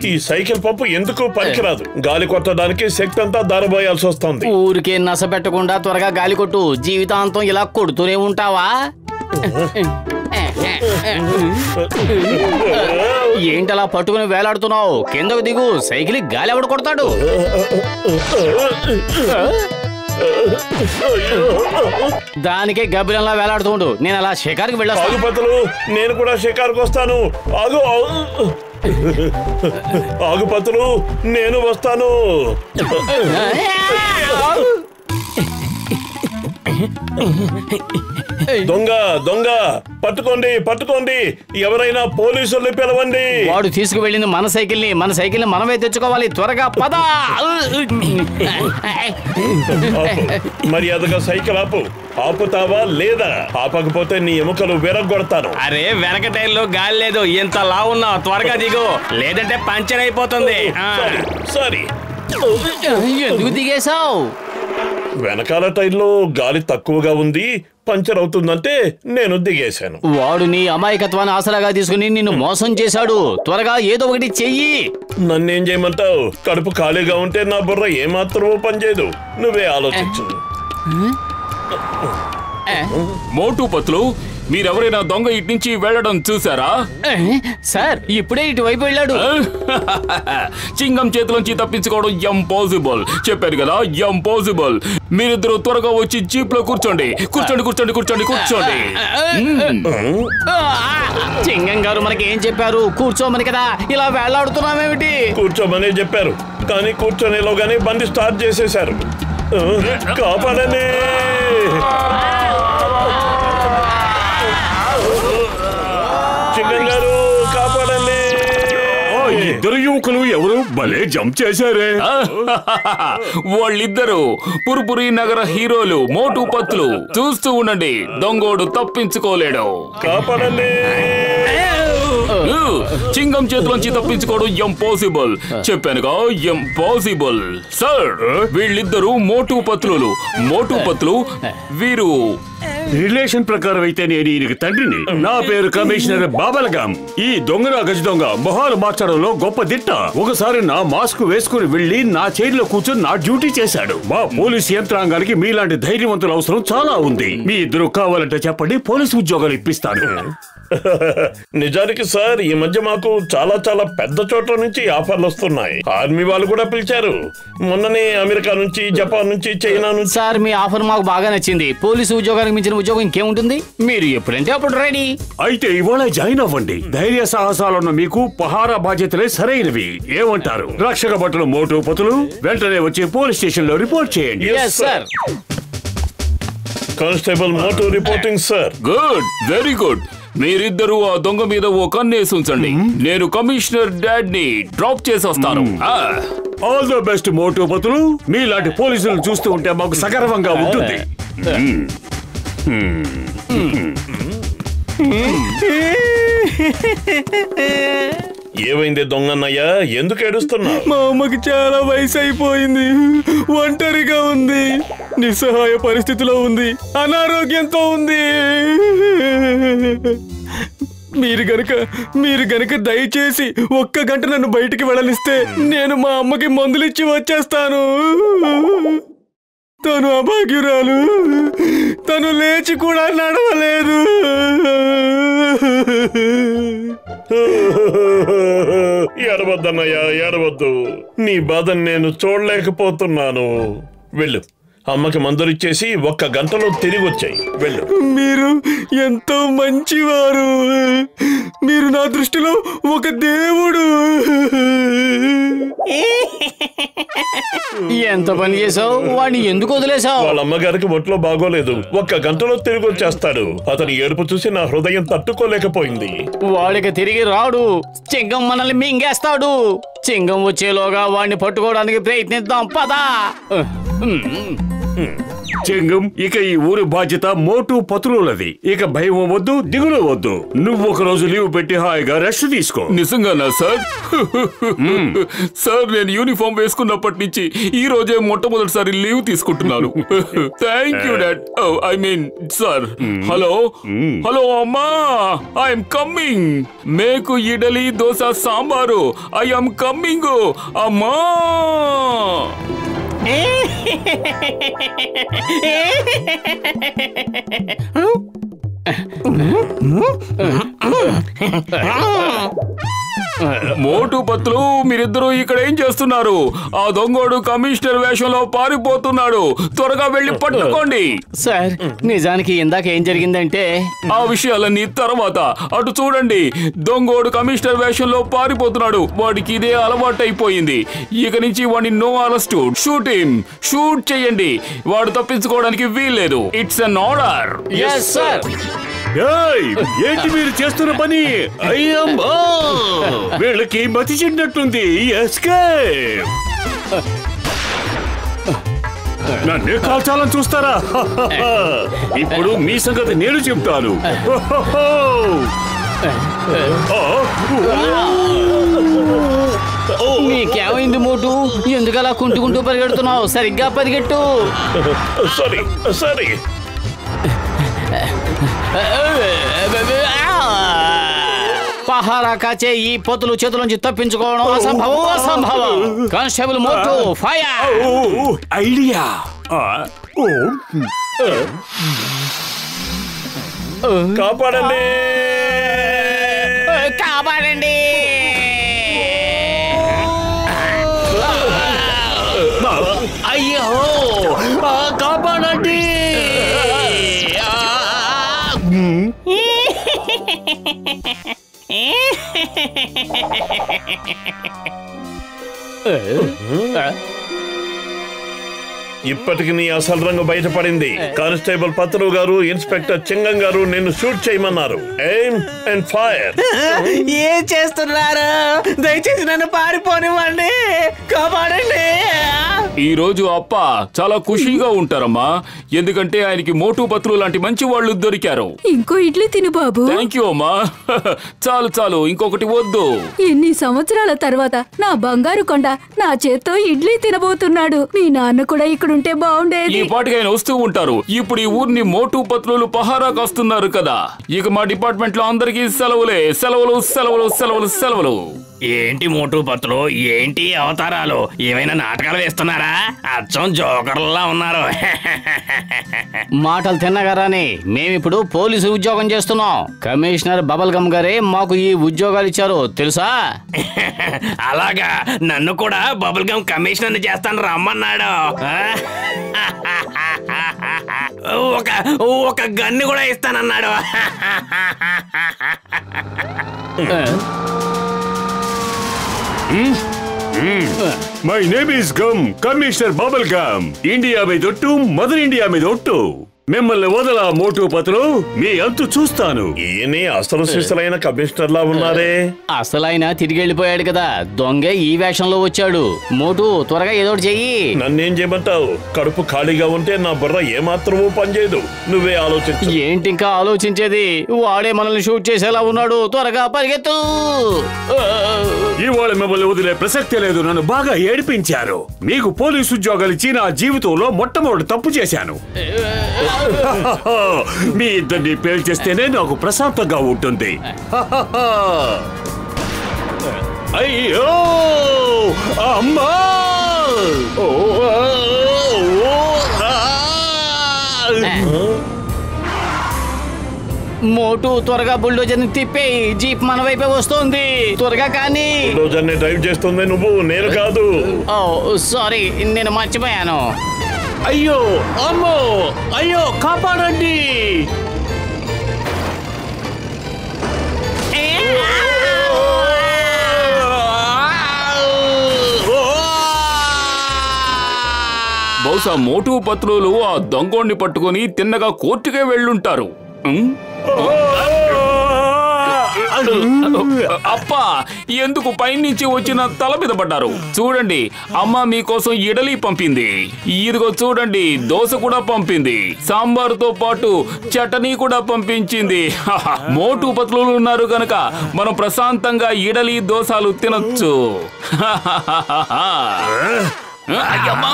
ఈ సైకిల్ పంపు ఎందుకు పనికిరాదు. గాలి కొట్టడానికి శక్తి అంతా దారబోయాల్సి వస్తుంది. ఊరికే నస పెట్టకుండా త్వరగా గాలి కొట్టు. జీవితాంతం ఇలా కొడుతూనే ఉంటావా? ఏంటలా పట్టుకుని వేలాడుతున్నావు? కిందకు దిగు. సైకిల్ గాలి ఎవడు కొడతాడు? దానికే గబ్బిలంలా వేలాడుతుండు. నేను అలా షికారుకి వెళ్ళొస్తాను. నేను కూడా షికారుకు వస్తాను. ఆగు ఆగుపతులు, నేను వస్తాను. దొంగ దొంగ పట్టుకోండి పట్టుకోండి. ఎవరైనా పోలీసుల్ని పిలవండి. వాడు తీసుకువెళ్ళింది మన సైకిల్ ని. మన సైకిల్ ని మనమే తెచ్చుకోవాలి. త్వరగా పద. మర్యాదగా సైకిల్ ఆపు. ఆపుతావా లేదా? ఆపకపోతే నీ ఎముకలు విరగొడతాను. అరే వెనక టైర్లో గాలి లేదు. ఎంత లా ఉన్నావు? త్వరగా దిగు, లేదంటే పంచర్ అయిపోతుంది. సరే, ఎందుకు దిగేశావు? వెనకాల టైర్లో గాలి తక్కువగా ఉంది, పంచర్ అవుతుందంటే నేను దిగేశాను. వాడు నీ అమాయకత్వాన్ని ఆసరాగా తీసుకుని నిన్ను మోసం చేశాడు. త్వరగా ఏదో ఒకటి చెయ్యి. నన్నేం చేయమంటావు? కడుపు ఖాళీగా ఉంటే నా బుర్ర ఏమాత్రమూ పనిచేయదు. నువ్వే ఆలోచించు. మోటు పత్లు, మీరెవరైనా దొంగ ఇటు నుంచి వెళ్ళడం చూసారా? సార్ ఇప్పుడే ఇటువైపు వెళ్ళాడు. చింగం చేతిలోంచి తప్పించుకోవడం ఇంపాసిబుల్. చెప్పారు కదా, ఇంపాసిబుల్. మీరిద్దరు త్వరగా వచ్చి జీప్ లో కూర్చోండి. కూర్చోండి కూర్చోండి కూర్చోండి కూర్చోండి. చింగం గారు మనకి ఏం చెప్పారు? కూర్చోమని కదా. ఇలా వేళ్లాడుతున్నామేమిటి? కూర్చోమని చెప్పారు, కానీ కూర్చొనేలోగానే బండి స్టార్ట్ చేసేశారు. కాపాడండి. చింగం గారు కాపాడండి. ఇద్దరు యువకులు ఎవరు భలే జంప్ చేశారే. వాళ్ళిద్దరు పురుపురి నగర హీరోలు మోటు పత్లు. చూస్తూ ఉండండి, దొంగోడు తప్పించుకోలేడు. కాపాడండి. చింగం చేతిలోంచి తప్పించుకోవడం ఇంపాసిబుల్. చెప్పానుగా, ఇంపాసిబుల్. సార్, వీళ్ళిద్దరు మోటు పత్రులు. మోటు పత్లు వీరు రిలేషన్ ప్రకారం అయితే నేను ఈయనకి తండ్రిని. నా పేరు కమిషనర్ బాబలగాం. ఈ దొంగన గజ దొంగ మొహాలు మార్చడంలో గొప్ప దిట్ట. ఒకసారి నా మాస్క్ వేసుకుని వెళ్లి నా చైర్లో కూర్చొని నా డ్యూటీ చేశాడు. మా పోలీసు యంత్రాంగానికి మీలాంటి ధైర్యవంతుల అవసరం చాలా ఉంది. మీ ఇద్దరు కావాలంటే చెప్పండి, పోలీసు ఉద్యోగాలు ఇప్పిస్తాను. నిజానికి సార్, ఈ మధ్య మాకు చాలా చాలా పెద్ద చోట్ల నుంచి ఆఫర్లు వస్తున్నాయి. ఆర్మీ వాళ్ళు కూడా పిలిచారు. మొన్ననే అమెరికా నుంచి, జపాన్ నుంచి, చైనా నుంచి. సార్ మీ ఆఫర్ మాకు బాగా నచ్చింది. పోలీసు ఉద్యోగానికి మించిన ఉద్యోగం ఇంకేముంటుంది? మీరు ఎప్పుడంటే అప్పుడు రెడీ. అయితే ఇవాళ జాయిన్ అవ్వండి. ధైర్య సాహసాలున్న మీకు పహారా బాధ్యతలే సరైనవి. ఏమంటారు? రక్షక భటులు మోటు పతులు, వెంటనే వచ్చి పోలీస్ స్టేషన్ లో రిపోర్ట్ చేయండి. Sir. Constable Motu reporting sir. Good, very good. మీరిద్దరూ ఆ దొంగ మీద ఓ కన్నేసి ఉంచండి. నేను కమిషనర్ డాడ్ ని డ్రాప్ చేసి వస్తాను. ఆల్ ద బెస్ట్ మోటు పతులు. మీలాంటి పోలీసులను చూస్తూ ఉంటే మాకు సగర్వంగా ఉంటుంది. ఏమైంది దొంగన్నయ్య? ఎందుకు ఏడుస్తున్నావు? మా అమ్మకి చాలా వయసు అయిపోయింది. ఒంటరిగా ఉంది. నిస్సహాయ పరిస్థితిలో ఉంది. అనారోగ్యంతో ఉంది. మీరు గనక దయచేసి 1 గంట నన్ను బయటికి వెళ్ళనిస్తే నేను మా అమ్మకి మందులిచ్చి వచ్చేస్తాను. తను అభాగ్యురాలు. తను లేచి కూడా నడవలేదు. ఏడవద్దన్నయ్య, ఏడవద్దు. నీ బాధను నేను చూడలేకపోతున్నాను. వెళ్ళు, అమ్మకి మందులిచ్చేసి 1 గంటలో తిరిగి వచ్చాయి. వెళ్ళు. మీరు ఎంతో మంచివారు. మీరు నా దృష్టిలో ఒక దేవుడు. ఎంత పని చేసావు? వాడిని ఎందుకు వదిలేసావు? వాళ్ళ అమ్మగారికి ఒంట్లో బాగోలేదు. 1 గంటలో తిరిగి వచ్చేస్తాడు. అతని ఏడుపు చూసి నా హృదయం తట్టుకోలేకపోయింది. వాడికి తిరిగి రాడు. చింగం మనల్ని మింగేస్తాడు. చింగం వచ్చేలోగా వాడిని పట్టుకోవడానికి ప్రయత్నిద్దాం. పదా. చెంగం, ఇక ఈ ఊరి బాధ్యత మోటు పతులులది. ఇక భయం వద్దు, దిగులు వద్దు. నువ్వు ఒక రోజు లీవ్ పెట్టి హాయిగా రెస్ట్ తీసుకో. నిజంగానా సార్? సార్, నేను యూనిఫామ్ వేసుకున్నప్పటి నుంచి ఈ రోజే మొట్టమొదటిసారి లీవ్ తీసుకుంటున్నాను. Thank you dad. I mean sir. Hello hello అమ్మా, ఐఎమ్ కమ్మింగ్. మేకు ఇడ్లీ దోశ సాంబారు. ఐఎమ్ కమ్మింగ్ అమ్మా. మోటు పత్తులు, మీరిద్దరూ ఇక్కడ ఏం చేస్తున్నారు? ఆ దొంగోడు కమిషనర్ వేషంలో పారిపోతున్నాడు. త్వరగా వెళ్ళి పట్టుకోండి. సార్, నిజానికి ఇందాక ఏం జరిగిందంటే ఆ విషయాలన్నీ తర్వాత. అటు చూడండి, దొంగోడు కమిషనర్ వేషంలో పారిపోతున్నాడు. వాడికి ఇదే అలవాటైపోయింది. ఇక నుంచి వాడిని no arrest. Shoot him. Shoot చేయండి. వాడు తప్పించుకోవడానికి వీల్లేదు. It's an order. yes sir. ఏంటి మీరు చేస్తున్న పని? వీళ్ళకి మతి చెడినట్టుంది. నన్నే కాల్చాలని చూస్తారా? ఇప్పుడు మీ సంగతి నేను చెప్తాను. నీకేమైంది మోటు? ఎందుకలా కుంటుకుంటూ పరిగెడుతున్నావు? సరిగ్గా పరిగెట్టు. Sorry sorry. పహారా కాచే ఈ పొత్తులు చేతుల నుంచి తప్పించుకోవడం అసంభవం. అసంభవం. కానిస్టేబుల్ మోటు, ఫైర్. ఐడియా. కాపాడండి, కాపాడండి. అయ్యో, కాపాడండి. ఇప్పటికి నీ అసలు రంగు బయటపడింది. కానిస్టేబుల్ పత్రు గారు, ఇన్స్పెక్టర్ చింగం గారు నిన్ను షూట్ చేయమన్నారు. Aim and fire. ఏం చేస్తున్నారు? దయచేసి నన్ను పారిపోనివ్వండి. కాపాడండి. ఈ రోజు అప్ప చాలా ఖుషీగా ఉంటారమ్మా, ఎందుకంటే ఆయనకి మోటు పత్రులు లాంటి మంచి వాళ్ళు దొరికారు. ఇంకో ఇడ్లీ తిను బాబు. థ్యాంక్ యూ అమ్మా. చాలు చాలు, ఇంకొకటి వద్దు. ఎన్ని సంవత్సరాల తర్వాత నా బంగారు కొండ నా చేత్తో ఇడ్లీ తినబోతున్నాడు. మీ నాన్న కూడా ఇక్కడుంటే ఈ బాగుండేది. పాటికి ఆయన వస్తూ ఉంటారు. ఇప్పుడు ఈ ఊరిని మోటు పత్రులు పహారా కాస్తున్నారు కదా. ఇక మా డిపార్ట్మెంట్ లో అందరికీ సెలవులే. సెలవులు సెలవులు సెలవులు సెలవులు. ఏంటి మోటు పత్తులు? ఏంటి అవతారాలు? ఏమైనా నాటకాలు వేస్తున్నారా? అచ్చం జోకర్లా ఉన్నారు. మాటలు తిన్నగారాని మేమిప్పుడు పోలీసు ఉద్యోగం చేస్తున్నాం. కమిషనర్ బబల్ గమ్ గారే మాకు ఈ ఉద్యోగాలు ఇచ్చారు, తెలుసా? అలాగా, నన్ను కూడా బబుల్ గమ్ కమిషనర్ చేస్తాను రమ్మన్నాడు. ఒక గన్ను కూడా ఇస్తానన్నాడు. My name is gum, commissioner bubble gum. India మీద ఒట్టు, మదర్ ఇండియా మీద ఒట్టు. మిమ్మల్ని వదలా మోటు పత్రులు, మీ అంతు చూస్తాను. ఈయనే అసలు శిశులైన కమిషనర్ లా ఉన్నారే. అసలైన తిరిగి వెళ్ళిపోయాడు కదా, దొంగే ఈ వేషంలో వచ్చాడు. మోటు, త్వరగా ఏదో చెయ్యి. నన్నేం చేయమంటావు? కడుపు ఖాళీగా ఉంటే నా బుర్ర ఏమాత్రమూ పనిచేయదు. నువ్వే ఆలోచించు. ఏంటి ఇంకా ఆలోచించేది? వాడే మనల్ని షూట్ చేసేలా ఉన్నాడు. త్వరగా పరిగెత్తు. ఇవాళ మిమ్మల్ని వదిలే ప్రసక్తే లేదు. నన్ను బాగా ఏడిపించారు. మీకు పోలీసు ఉద్యోగాలు ఇచ్చి నా జీవితంలో మొట్టమొదటి తప్పు చేశాను. మీ ఇద్దరిని పేల్చేస్తేనే నాకు ప్రశాంతంగా ఉంటుంది. అయ్యో అమ్మా! మోటు, త్వరగా బుల్డోజర్ ని తిప్పేయి. జీప్ మన వైపే వస్తోంది. త్వరగా కానీ. బుల్డోజర్ ని డ్రైవ్ చేస్తుంది నువ్వు, నేను కాదు. ఓ సారీ, నేను మర్చిపోయాను. అయ్యో అమ్మో, అయ్యో కాపాడండి. బహుశా మోటు పత్రులు ఆ దొంగోడిని పట్టుకుని తిన్నగా కోర్టుకే వెళ్ళుంటారు. అప్పా ఎందుకు పైనుంచి వచ్చిన తల మీద పడ్డారు? చూడండి, అమ్మ మీకోసం ఇడలి పంపింది. ఇదిగో చూడండి, దోశ కూడా పంపింది. సాంబార్తో పాటు చటనీ కూడా పంపించింది. మోటు పత్రులు ఉన్నారు గనక మనం ప్రశాంతంగా ఇడలి దోశలు తినొచ్చు. అయ్యమ్మా!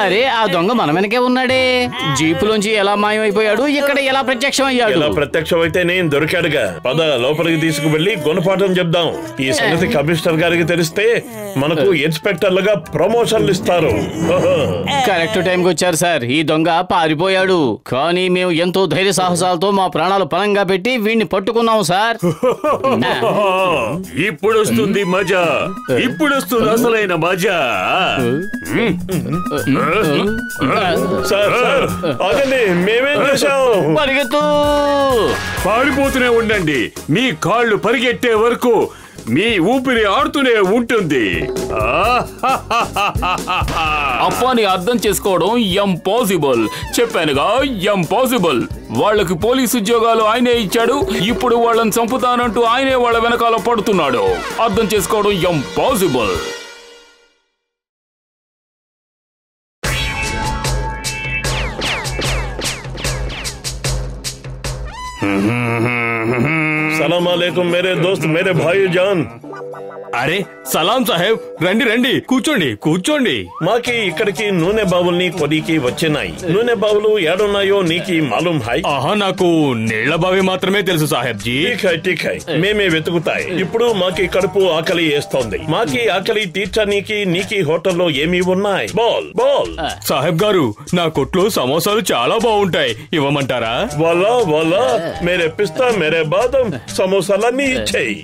అరే, ఆ దొంగ మన వెనకే ఉన్నాడే. జీపులోంచి ఎలా మాయమైపోయాడు, ఇక్కడ ఎలా ప్రత్యక్షం అయ్యాడు? ఇలా ప్రత్యక్షం అయితే నేను దొరికాడుగా. పద లోపలికి తీసుకువెళ్ళి గుణపాఠం చెప్దాం. ఈ సంగతి కమిషనర్ గారికి తెలిస్తే మనకు ఇన్స్పెక్టర్లుగా ప్రమోషన్లు ఇస్తారు. కరెక్ట్ టైంకి వచ్చారు సార్. ఈ దొంగ పారిపోయాడు, కానీ మేము ఎంతో ధైర్య సాహసాలతో మా ప్రాణాలు పణంగా పెట్టి వీడిని పట్టుకున్నాము సార్. ఇప్పుడు వస్తుంది మజా, ఇప్పుడు వస్తుంది అసలైన మజా. సార్ ఆగండి, మేమేం చేశాం? పరిగెత్తు! పారిపోతూనే ఉండండి. మీ కాళ్ళు పరిగెట్టే వరకు మీ ఊపిరి ఆడుతూనే ఉంటుంది. అప్పాని అర్థం చేసుకోవడం ఇంపాసిబుల్. చెప్పానుగా, ఇంపాసిబుల్. వాళ్ళకి పోలీసు ఉద్యోగాలు ఆయనే ఇచ్చాడు. ఇప్పుడు వాళ్ళని చంపుతానంటూ ఆయనే వాళ్ళ వెనకాల పడుతున్నాడు. అర్థం చేసుకోవడం ఇంపాసిబుల్. సలాం అలైకుం మేరే దోస్త్, మేరే భాయి జాన్. అరే సలాం సాహెబ్, రండి రండి, కూర్చోండి కూర్చోండి. మాకి ఇక్కడికి నూనె బావుల్ని కొనికి వచ్చినాయి. నూనె బావులు ఏడున్నాయో నీకి మాలూం హై? ఆహా, నాకు నీళ్ల బావి మాత్రమే తెలుసు సాహెబ్ జీ. ఠీక్ హై, మేమే వెతుకుతాయి. ఇప్పుడు మాకి కడుపు ఆకలి వేస్తోంది. మాకి ఆకలి తీర్చనీకి నీకి హోటల్లో ఏమి ఉన్నాయి? బోల్ బోల్. సాహెబ్ గారు, నా కొట్లో సమోసాలు చాలా బాగుంటాయి, ఇవ్వమంటారా? వాలా మేరే పిస్తా, మేరే బాదం సమోసాలన్నీ ఇచ్చేయి.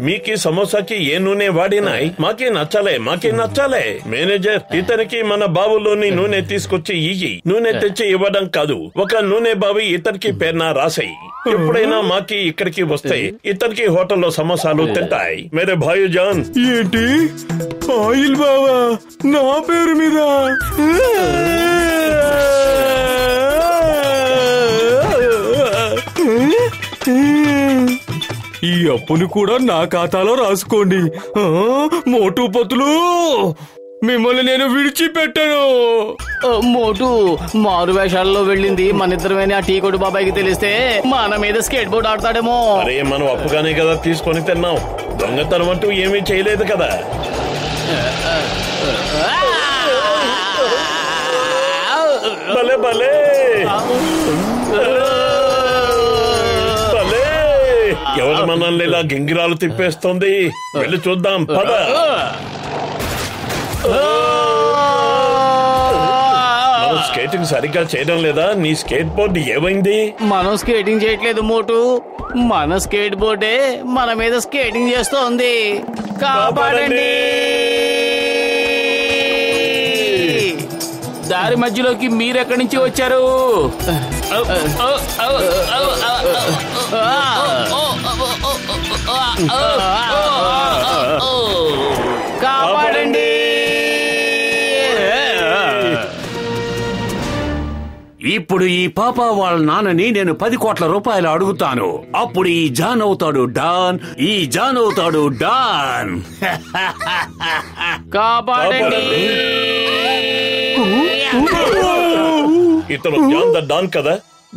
మీకి సమోసాకి ఏ నూనె వాడినాయి? మాకి నచ్చలే. మేనేజర్, ఇతనికి మన బావులోని నూనె తీసుకొచ్చి ఇయ్యి. నూనె తెచ్చి ఇవ్వడం కాదు, ఒక నూనె బావి ఇతనికి పేరున రాసేయి. ఎప్పుడైనా మాకి ఇక్కడికి వస్తే ఇతనికి హోటల్లో సమోసాలు తింటాయి. మేరే భాయి జాన్. ఏంటి, ఆయిల్ బావా నా పేరు మీద? ఈ అప్పుని కూడా నా ఖాతాలో రాసుకోండి. మోటు పతులు, మిమ్మల్ని నేను విడిచిపెట్టాను. మోటు మారు వేషాల్లో వెళ్ళింది మనిద్దరమేని ఆ టీ కొడు బాబాయ్కి తెలిస్తే మన మీద స్కేట్ బోర్డ్ ఆడతాడేమో. అరే, మనం అప్పుగానే కదా తీసుకొని తిన్నాం. దొంగతనం అంటూ ఏమీ చేయలేదు కదా. భలే భలే ఎవరు మనల్ని ఇలా గింగిరాలు తిప్పేస్తుంది? వెళ్ళి చూద్దాం, పద. మనం స్కేటింగ్ సరిగ్గా చేయడం లేదా? నీ స్కేట్ బోర్డ్ ఏమైంది? మనం స్కేటింగ్ చేయట్లేదు మోటు, మన స్కేట్ బోర్డే మన మీద స్కేటింగ్ చేస్తోంది. కాపాడండి! దారి మధ్యలోకి మీరెక్కడి నుంచి వచ్చారు? కాపాడండి! ఇప్పుడు ఈ పాప వాళ్ళ నాన్నని నేను 10 కోట్ల రూపాయలు అడుగుతాను. అప్పుడు ఈ జాన్ అవుతాడు డాన్, ఈ జాన్ అవుతాడు డాన్. కాపాడండి! ఇతను జాన్ ద డాన్ కదా.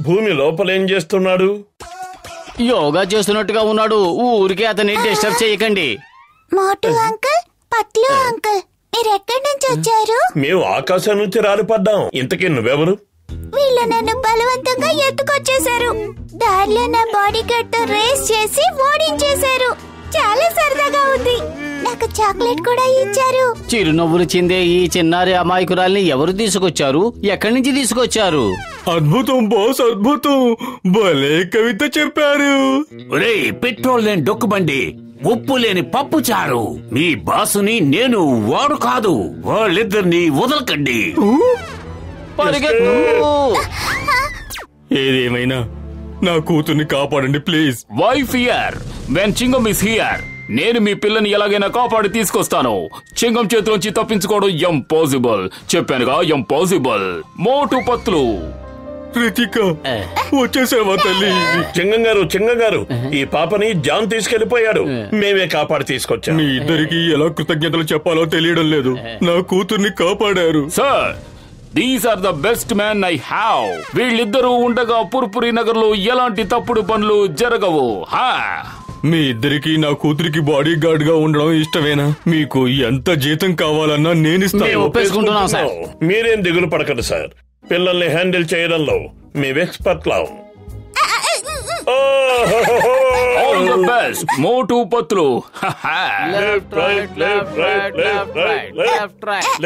భూమి లోపలేం చేస్తున్నాడు? యోగా చేస్తున్నట్టుగా ఉన్నాడు. ఊరికే అతన్ని డిస్టర్బ్ చేయకండి. మోటు అంకుల్, పత్లు అంకుల్, మీరెక్కడి నుంచి వచ్చారు? మేము ఆకాశం నుంచి రాలిపడ్డాం. ఇంతకీ నువ్వెవరు? వీళ్ళు నన్ను బలవంతంగా ఎత్తుకొచ్చేశారు. దారిలో నా బాడీ గార్డ్ తో రేస్ చేసి ఓడించేశారు. చాలా సరదాగా ఉంది. నాకు చాక్లెట్ కూడా ఇచ్చారు. చిరునవ్వులు చిందే ఈ చిన్నారి అమాయకురాల్ని ఎవరు తీసుకొచ్చారు? ఎక్కడి నుంచి తీసుకొచ్చారు? అద్భుతం బాస్, అద్భుతం. భలే కవిత చెప్పారు. ఒరేయ్, పెట్రోల్ లేని డొక్కుబండి, ఉప్పు లేని పప్పు చారు. మీ బాసుని నేను, వాడు కాదు. వాళ్ళిద్దరిని వదలకండి. పరిగెత్తు! ఏదేమైనా నా కూతుర్ని కాపాడండి please. Why fear when Chingam is here? నేను మీ పిల్లని ఎలాగైనా కాపాడి తీసుకొస్తాను. చింగం చేతిలోంచి తప్పించుకోవడం ఇంపాసిబుల్. చెప్పానుగా ఇంపాసిబుల్. మోటు పత్లు. రితిక వచ్చేసావా తల్లి? చింగం గారు ఈ పాపని జాన్ తీసుకెళ్లిపోయాడు. మేమే కాపాడి తీసుకొచ్చాం. మీ ఇద్దరికి ఎలా కృతజ్ఞతలు చెప్పాలో తెలియడం లేదు. నా కూతుర్ని కాపాడారు. Sir, these are the best man I have. వీళ్ళిద్దరూ ఉండగా పుర్పురి నగర్ లో ఎలాంటి తప్పుడు పనులు జరగవు. మీ ఇద్దరికి నా కూతురికి బాడీ గార్డ్ గా ఉండడం ఇష్టమేనా? మీకు ఎంత జీతం కావాలన్నా నేనిస్తాను. ఒప్పేసుకుంటున్నాం సార్. మీరేం దిగులు పడకండి సార్. పిల్లల్ని హ్యాండిల్ చేయడంలో మేము ఎక్స్పర్ట్ లాం. All the best Motu Patlu. Left right left right left right left right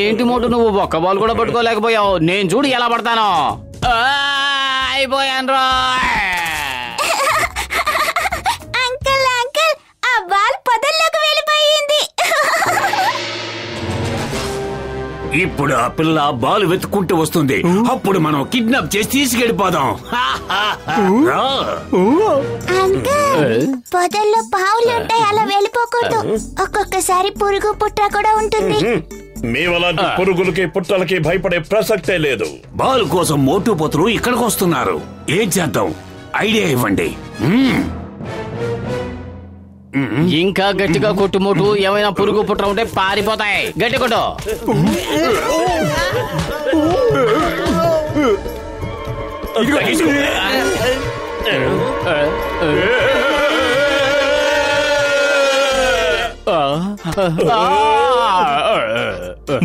ఏంటి మోటు నువ్వు ఒక్క బాల్ కూడా పట్టుకోలేకపోయావు. నేను చూడు ఎలా పడతాను. అయిపోయాను రా. అంకుల్ అంకుల్ ఆ బాల్ పొదల్లోకి వెళ్ళిపోయింది. ఇప్పుడు ఆ పిల్ల బాల్ వెతుక్కుంటూ వస్తుంది. అప్పుడు మనం కిడ్నాప్ చేసి తీసుకెళ్ళిపోదాం. అంకుల్ పొదల్లో పావులు ఉంటాయి, అలా వెళ్ళిపోకూడదు. ఒక్కొక్కసారి పురుగు పుట్ర కూడా ఉంటుంది. మేమలాంటి పురుగులకి పుట్టలకి భయపడే ప్రసక్తే లేదు. బాల్ కోసం మోటు పత్రులు ఇక్కడికి వస్తున్నారు. ఏం చేద్దాం? ఐడియా ఇవ్వండి. ఇంకా గట్టిగా కొట్టు మోటు. ఏమైనా పురుగు పుట్ర ఉంటే పారిపోతాయి. గట్టి కొట్టు.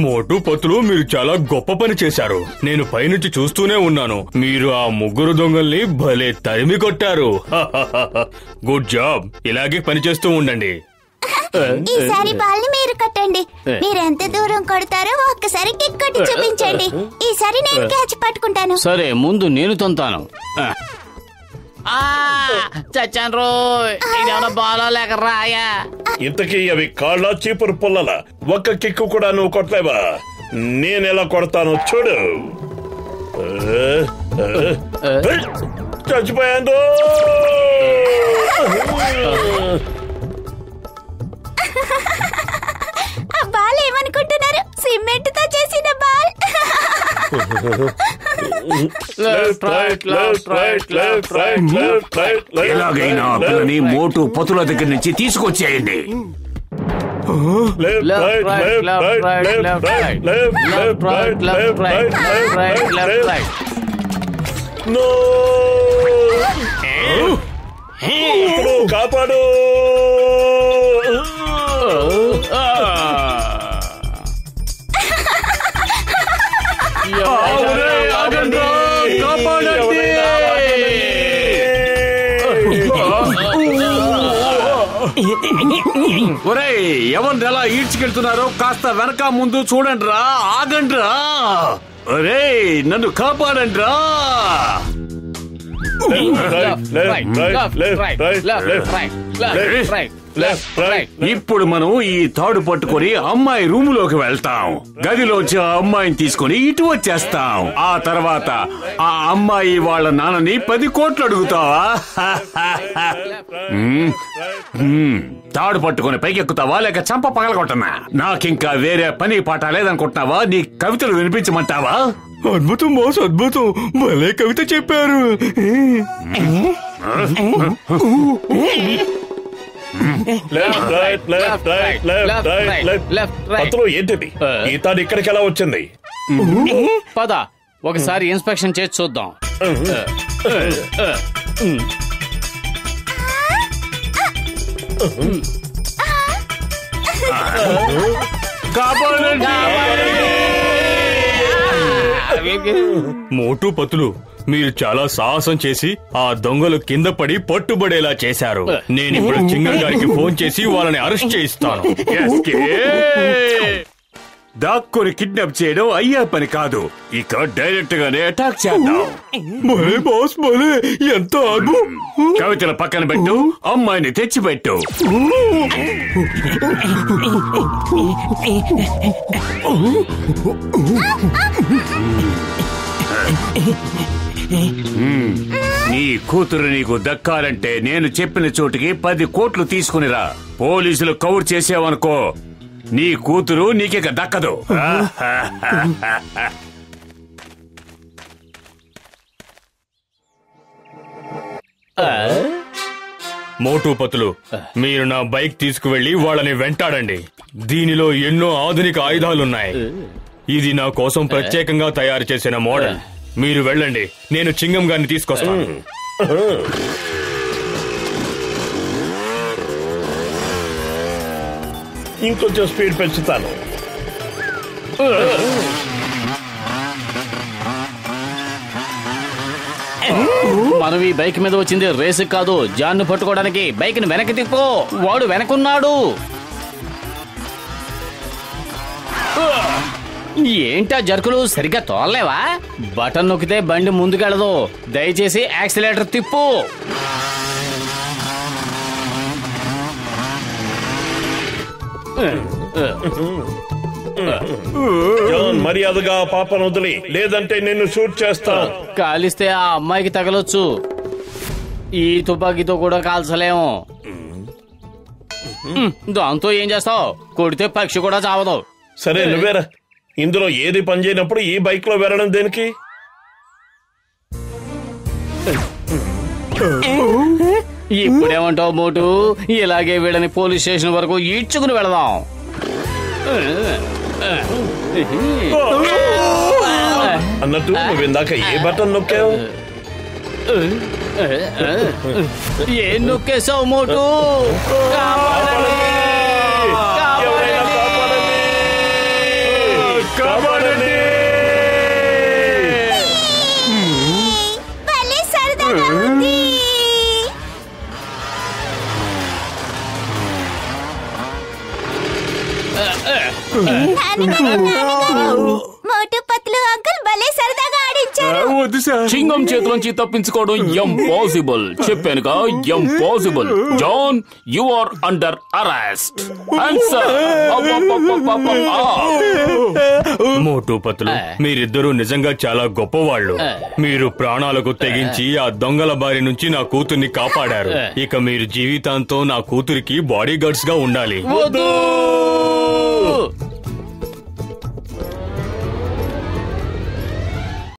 మోటు పత్రులు, మీరు చాలా గొప్ప పని చేశారు. నేను పైనుంచి చూస్తూనే ఉన్నాను. మీరు ఆ ముగ్గురు దొంగల్ని భలే తరిమి కొట్టారు. Good job. ఇలాగే పని చేస్తూ ఉండండి. ఈసారి బాల్ ని మీరు కట్టండి. మీరు ఎంత దూరం కొడతారో ఒక్కసారి కిక్ కొట్టి చూపించండి. ఈసారి నేను క్యాచ్ పట్టుకుంటాను. సరే, ముందు నేను తొంతాను. చచ్చాను రోయ్. ఇదేమన్నా బాలా లేక రాయా? ఇంతకీ అవి కాళ్ళ చీపురు పుల్లల. ఒక్క కిక్కు కూడా నువ్వు కొట్టలేవా? నేనెలా కొడతానో చూడు. చచ్చిపోయాను. ఆ బాల్ ఏమనుకుంటున్నారు? సిమెంట్ తో చేసిన బాల్. ఎలాగైనా ఆ పిల్లని మోటు పతుల దగ్గర నుంచి తీసుకొచ్చేయండి. కాపాడు. ఒరేయ్, ఎవరిని ఎలా ఈడ్చుకెళ్తున్నారో కాస్త వెనక ముందు చూడండి రా. ఆగండి రా. ఒరేయ్, నన్ను కాపాడండి రా. ఇప్పుడు మనం ఈ తాడు పట్టుకొని అమ్మాయి రూమ్ లోకి వెళ్తాం. గదిలోంచి ఆ అమ్మాయిని తీసుకొని ఇటు వచ్చేస్తాం. ఆ తర్వాత ఆ అమ్మాయి వాళ్ళ నాన్నని 10 కోట్లు అడుగుతావా? తాడు పట్టుకొని పైకెక్కుతావా లేక చంప పగలగొట్టనా? నాకింకా వేరే పని పాట లేదనుకుంటున్నావా? నీ కవితలు వినిపించమంటావా? అద్భుతం బాస్, అద్భుతం. భలే కవిత చెప్పారు. ఏంటిది? ఈ తాడు ఇక్కడికి ఎలా వచ్చింది? పద ఒకసారి ఇన్స్పెక్షన్ చేసి చూద్దాం. మోటు పతులు, మీరు చాలా సాహసం చేసి ఆ దొంగలు కింద పడి పట్టుబడేలా చేశారు. నేను ఇప్పుడు చింగం గారికి ఫోన్ చేసి వాళ్ళని అరెస్ట్ చేయిస్తాను. దాక్కుని కిడ్నాప్ చేయడం అయ్యే పని కాదు. ఇక డైరెక్ట్ గానే అటాక్ చేద్దాం. భలే బాస్, భలే. ఎంత ఆగు. కవితల పక్కన పెట్టు, అమ్మాయిని తెచ్చిపెట్టు. నీ కూతురు నీకు దక్కాలంటే నేను చెప్పిన చోటికి 10 కోట్లు తీసుకునిరా. పోలీసులు కవర్ చేసావనుకో నీ కూతురు నీకిక దక్కదు. మోటూపతులు, మీరు నా బైక్ తీసుకువెళ్లి వాళ్ళని వెంటాడండి. దీనిలో ఎన్నో ఆధునిక ఆయుధాలున్నాయి. ఇది నా కోసం ప్రత్యేకంగా తయారు చేసిన మోడల్. మీరు వెళ్ళండి, నేను చింగం గారిని తీసుకొస్తాను. ఇంకొంచెం స్పీడ్ పెంచుతాను. మనం ఈ బైక్ మీద వచ్చింది రేసు కాదు, జాన్ను పట్టుకోవడానికి. బైక్ ని వెనక్కి తిప్పు, వాడు వెనకున్నాడు. ఏంటా జర్కులు, సరిగ్గా తోలలేవా? బటన్ నొక్కితే బండి ముందుకెళ్ళదు. దయచేసి యాక్సిలేటర్ తిప్పు. జాన్, మర్యాదగా పాపను వదిలి, లేదంటే నిన్ను షూట్ చేస్తాను. కాలిస్తే ఆ అమ్మాయికి తగలొచ్చు. ఈ తుపాకీతో కూడా కాల్చలేము. దాంతో ఏం చేస్తావు? కొడితే పక్షి కూడా చావదు. సరే నువ్వేరా. ఇందులో ఏది పనిచేయనప్పుడు ఈ బైక్ లో వెళ్ళడం దేనికి? ఇప్పుడేమంటావు మోటు? ఇలాగే వీళ్ళని పోలీస్ స్టేషన్ వరకు ఈడ్చుకుని వెళదాం. అన్నట్టు నువ్వు ఇందాక ఏ బటన్ నొక్కావు? ఏం నొక్కేసావు మోటు? కాపాడండి! ఎవరైనా కాపాడండి! కాపాడండి! భలే సరదాగా ఉంది. మోటు పత్లు అంకుల్ భలే సరదాగా ఆడించారు. వద్దు సార్. చింగం చేతిలోంచి తప్పించుకోవడం ఇంపాసిబుల్. చెప్పానుగా, impossible. John, you are under arrest. Answer. మోటూపతులు, మీరిద్దరూ నిజంగా చాలా గొప్పవాళ్ళు. మీరు ప్రాణాలకు తెగించి ఆ దొంగల బారి నుంచి నా కూతుర్ని కాపాడారు. ఇక మీరు జీవితాంతం నా కూతురికి బాడీ గార్డ్స్ గా ఉండాలి. వద్దు!